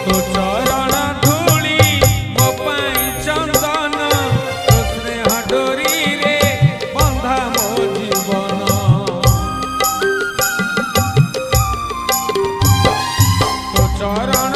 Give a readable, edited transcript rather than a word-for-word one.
तो चरण धूली मो पाई चंदन तो स्नेह डोरी रे बंधा मो जीवन तो चरण